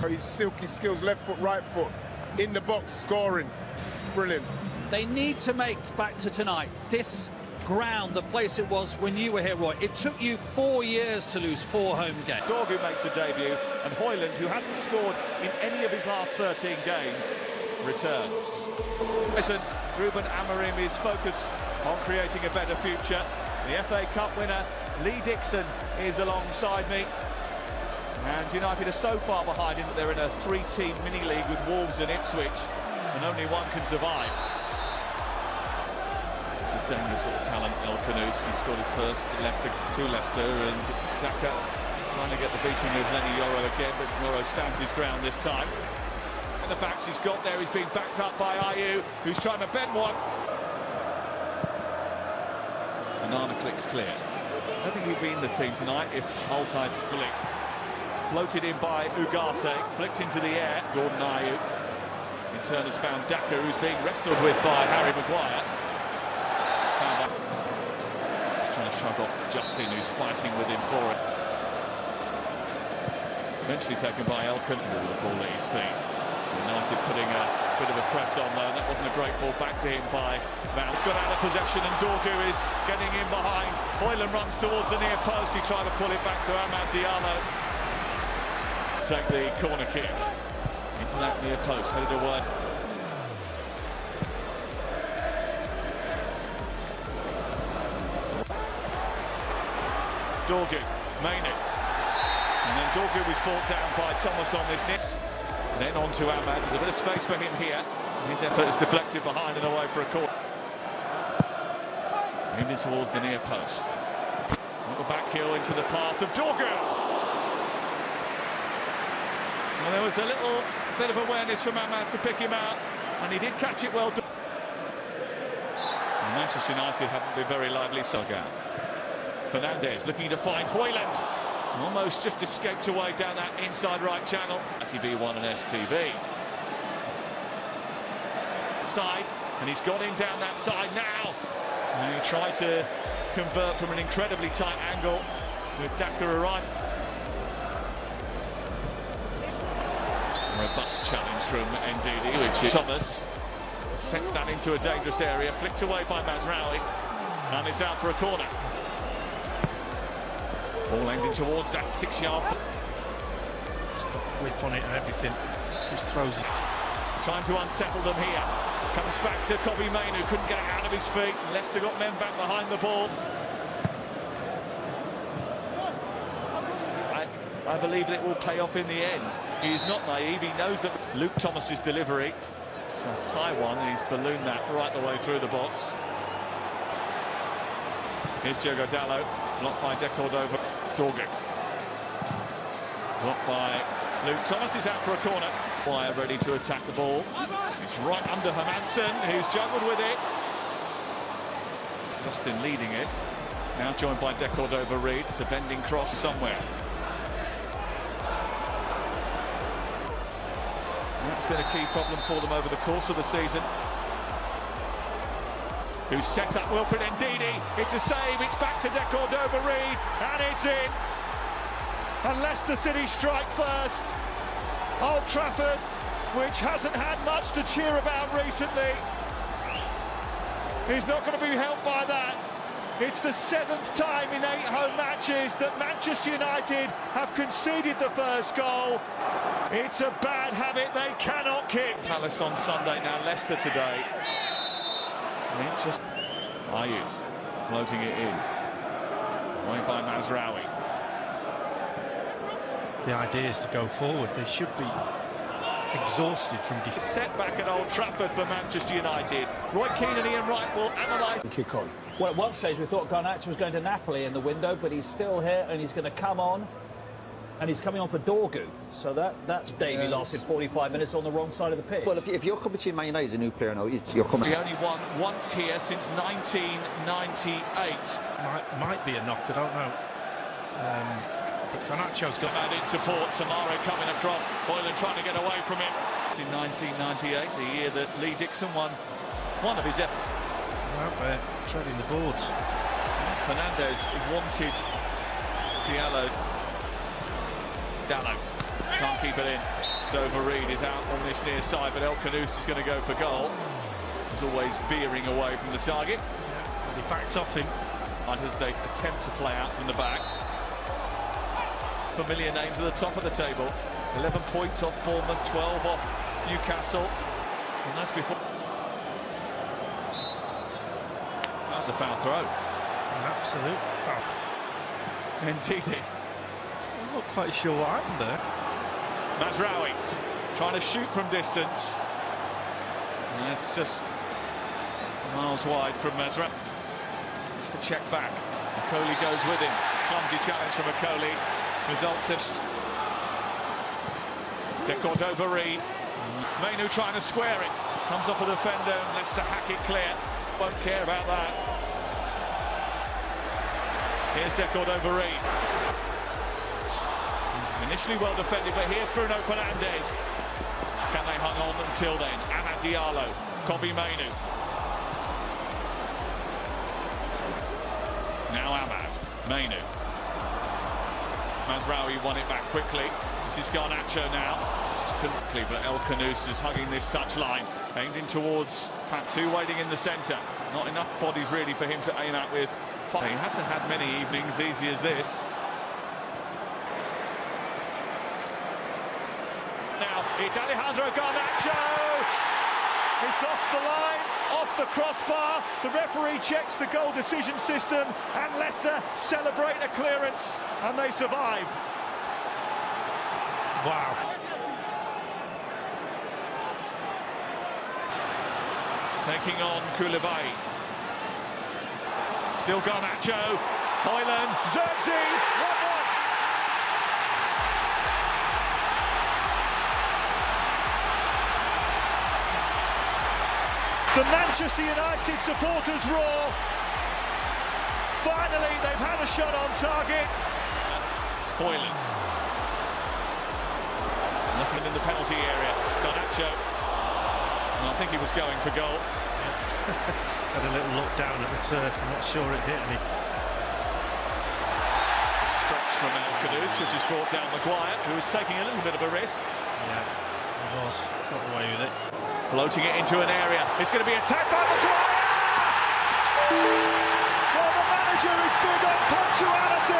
His silky skills, left foot, right foot, in the box, scoring. Brilliant. They need to make back to tonight. This ground, the place it was when you were here, Roy, it took you 4 years to lose 4 home games. Dorgu makes a debut, and Højlund, who hasn't scored in any of his last 13 games, returns. Listen, Ruben Amorim is focused on creating a better future. The FA Cup winner, Lee Dixon, is alongside me. And United are so far behind in that they're in a 3-team mini-league with Wolves and Ipswich, and only one can survive. It's a dangerous little talent, El Khanous. He scored his first to Leicester, and Daka trying to get the beating of Lenny Yoro again, but Yoro stands his ground this time. And the backs he's got there, he's being backed up by Ayew, who's trying to bend one. Banana clicks clear. I don't think he'd be in the team tonight if Altay Blick. Floated in by Ugarte, flicked into the air, Gordon Ayew. In turn has found Daka, who's being wrestled with by Harry Maguire. He's trying to shrug off Justin, who's fighting with him for it. Eventually taken by Elkin, the ball at his feet. United putting a bit of a press on there, and that wasn't a great ball back to him by Van. He's got out of possession, and Dorgu is getting in behind. Højlund runs towards the near post, he tried to pull it back to Amad Diallo. Take the corner kick into that near post, headed away. Dorgu, Mainoo. And then Dorgu was brought down by Thomas on this miss. Then on to Amad. There's a bit of space for him here. His effort is deflected behind and away for a corner. Moving towards the near post. Little back heel into the path of Dorgu. Well, there was a little bit of awareness from Amad to pick him out, and he did catch it well. And Manchester United haven't been very lively so far. Fernandes looking to find Højlund. Almost just escaped away down that inside right channel. STV1 and STV. Side, and he's got him down that side now. And he tried to convert from an incredibly tight angle with Daka arriving. Robust challenge from Ndidi, which is Thomas. Sets that into a dangerous area, flicked away by Mazraoui, and it's out for a corner. Ball ending towards that 6-yard. Whip on it and everything, just throws it. Trying to unsettle them here. Comes back to Kobbie Mainoo, couldn't get it out of his feet. Leicester got men back behind the ball. I believe that it will pay off in the end. He's not naive, he knows that Luke Thomas's delivery. It's a high one, and he's ballooned that right the way through the box. Here's Diogo Dalot, blocked by De Cordova. Dorgu. Blocked by Luke Thomas, is out for a corner. Wire ready to attack the ball. It's right under Hermansen, who's juggled with it. Justin leading it. Now joined by De Cordova Reid. It's a bending cross somewhere. That's been a key problem for them over the course of the season. Who's set up Wilfred Ndidi. It's a save, it's back to De Cordova Reid, and it's in. And Leicester City strike first. Old Trafford, which hasn't had much to cheer about recently, is not going to be helped by that. It's the 7th time in 8 home matches that Manchester United have conceded the first goal. It's a bad habit they cannot kick. Palace on Sunday, now Leicester today. And it's just Ayew floating it in. Away by Mazraoui. The idea is to go forward. They should be exhausted from defence. Setback at Old Trafford for Manchester United. Roy Keane and Ian Wright will analyse. Kick on. Well, at one stage we thought Garnacho was going to Napoli in the window, but he's still here and he's going to come on. And he's coming on for Dorgu. So that debut lasted 45 minutes on the wrong side of the pitch. Well, if you're coming to Man United as a new player now, you're coming. He only won once here since 1998. Might be a knock, I don't know. But Garnacho's got out in support. Samaro coming across. Højlund trying to get away from him. In 1998, the year that Lee Dixon won one of his efforts. Well, treading the boards. Fernandes wanted Dalot. Can't keep it in. Reed is out on this near side, but El Khanous is going to go for goal. He's always veering away from the target. And he backed off him. And as they attempt to play out from the back. Familiar names at the top of the table. 11 points off Bournemouth, 12 off Newcastle. And that's before... That's a foul throw. An absolute foul. Indeed. I'm not quite sure what happened there. Mazraoui trying to shoot from distance. And that's just miles wide from Mazraoui. It's the check back. Makoli goes with him. Clumsy challenge from Makoli. Results of Dorgu. Mainu trying to square it. Comes off a defender and Leicester hack it clear. Won't care about that. Here's Dorgu. Initially well defended, but here's Bruno Fernandes. Can they hang on until then? Amad Diallo, Kobbie Mainu. Now Amad, Mainu. Mazraoui won it back quickly. This is Garnacho now. Quickly, but El Khanous is hugging this touchline, aimed in towards Pat 2 waiting in the centre. Not enough bodies really for him to aim at with. He hasn't had many evenings easy as this. Now it's Alejandro Garnacho. It's off the line, off the crossbar. The referee checks the goal decision system, and Leicester celebrate a clearance, and they survive. Wow. Taking on Koulibaly. Still Garnacho. Højlund. Zirkzee. 1-1. The Manchester United supporters roar. Finally, they've had a shot on target. Højlund. Looking in the penalty area. Garnacho. And I think he was going for goal. Had a little look down at the turf. I'm not sure it hit me. Strokes from El Khanous, which has brought down Maguire, who was taking a little bit of a risk. Yeah, he was. Got away with it. Floating it into an area. It's going to be attacked by Maguire! Well, the manager is big on punctuality.